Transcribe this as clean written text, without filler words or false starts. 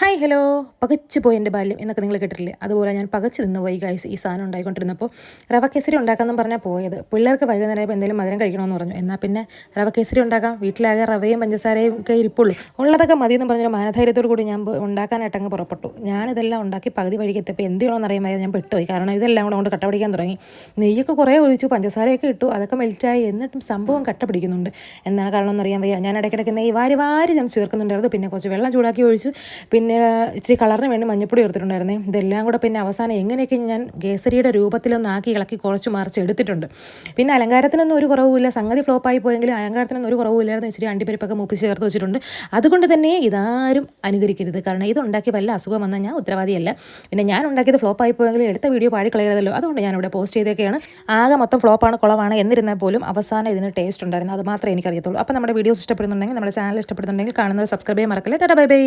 Hi hello പകച്ചു പോയി എൻ്റെ ബാല്യം എന്നൊക്കെ നിങ്ങൾ കേട്ടിട്ടില്ലേ? അതുപോലെ ഞാൻ പകച്ചു നിന്ന് പോയി ഗൈസ് ഈ സാധനം ഉണ്ടായിക്കൊണ്ടിരുന്നപ്പോൾ റവ കേസരി ഉണ്ടാക്കാമെന്ന് പറഞ്ഞാൽ പോയത്. പിള്ളേർക്ക് വൈകുന്നേരമായപ്പോൾ എന്തെങ്കിലും മധുരം കഴിക്കണമെന്ന് പറഞ്ഞു. എന്നാൽ പിന്നെ റവ കേസരി ഉണ്ടാക്കാം, വീട്ടിലാകെ റവയും പഞ്ചസാരയും ഒക്കെ ഇരിപ്പുള്ളൂ, ഉള്ളതൊക്കെ മതിയെന്ന് പറഞ്ഞൊരു മാനധൈര്യത്തോടു കൂടി ഞാൻ ഉണ്ടാക്കാനായിട്ട് അങ്ങ് പുറപ്പെട്ടു. ഞാനിതെല്ലാം ഉണ്ടാക്കി പകുതി വഴിക്ക് എത്തിയപ്പോൾ എന്ത് ചെയ്യണമെന്ന് അറിയാൻ ഞാൻ പെട്ടുപോയി. കാരണം ഇതെല്ലാം കൂടെ കൊണ്ട് കട്ട പിടിക്കാൻ തുടങ്ങി. നെയ്യൊക്കെ കുറേ ഒഴിച്ചു, പഞ്ചസാരയൊക്കെ ഇട്ടു, അതൊക്കെ മെൽറ്റായി, എന്നിട്ടും സംഭവം കട്ട പിടിക്കുന്നുണ്ട്. എന്താണ് കാരണം എന്നറിയാൻ വയ്യ. ഞാൻ ഇടയ്ക്കിടയ്ക്ക് നെയ്യ് വാരി വാരി ഞാൻ ചേർക്കുന്നുണ്ടായിരുന്നു. പിന്നെ കുറച്ച് വെള്ളം ചൂടാക്കി ഒഴിച്ചു. പിന്നെ ഇച്ചിരി കളറിന് വേണ്ടി മഞ്ഞപ്പൊടി ചേർത്തിട്ടുണ്ടായിരുന്നേ. ഇതെല്ലാം കൂടെ പിന്നെ അവസാനം എങ്ങനെയൊക്കെ ഞാൻ കേസരിയുടെ രൂപത്തിലൊന്ന് ആക്കി ഇളക്കി കുറച്ച് മറിച്ച് എടുത്തിട്ടുണ്ട്. പിന്നെ അലങ്കാരത്തിനൊന്നും ഒരു കുറവുമില്ല. സംഗതി ഫ്ലോപ്പായി പോയെങ്കിലും അലങ്കാരത്തിനൊന്നും ഒരു കുറവില്ലായിരുന്നു. ഇച്ചിരി അണ്ടിപ്പരിപ്പൊക്കെ മൂപ്പിച്ച് ചേർത്ത് വെച്ചിട്ടുണ്ട്. അതുകൊണ്ട് തന്നെ ഇതാരും അനുകരിക്കരുത്. കാരണം ഇതുണ്ടാക്കി വല്ല അസുഖം വന്നാൽ ഞാൻ ഉത്തരവാദിയല്ല. പിന്നെ ഞാൻ ഉണ്ടാക്കിയത് ഫ്ലോപ്പായി പോയെങ്കിലും എടുത്ത വീഡിയോ പാടിക്കളയരുതല്ലോ. അതുകൊണ്ട് ഞാനിവിടെ പോസ്റ്റ് ചെയ്തൊക്കെയാണ്. ആകെ മൊത്തം ഫ്ലോപ്പാണ്, കുളവാണ് എന്നിരുന്നാൽ പോലും അവസാനം ഇതിന് ടേസ്റ്റ് ഉണ്ടായിരുന്നു. അത് മാത്രമേ എനിക്കറിയത്തുള്ളൂ. അപ്പോൾ നമ്മുടെ വീഡിയോസ് ഇഷ്ടപ്പെടുന്നുണ്ടെങ്കിൽ, നമ്മുടെ ചാനൽ ഇഷ്ടപ്പെടുന്നുണ്ടെങ്കിൽ കാണുന്നത് സബ്സ്ക്രൈബ് ചെയ്യാൻ മറക്കല്ലേ. Tata bye bye.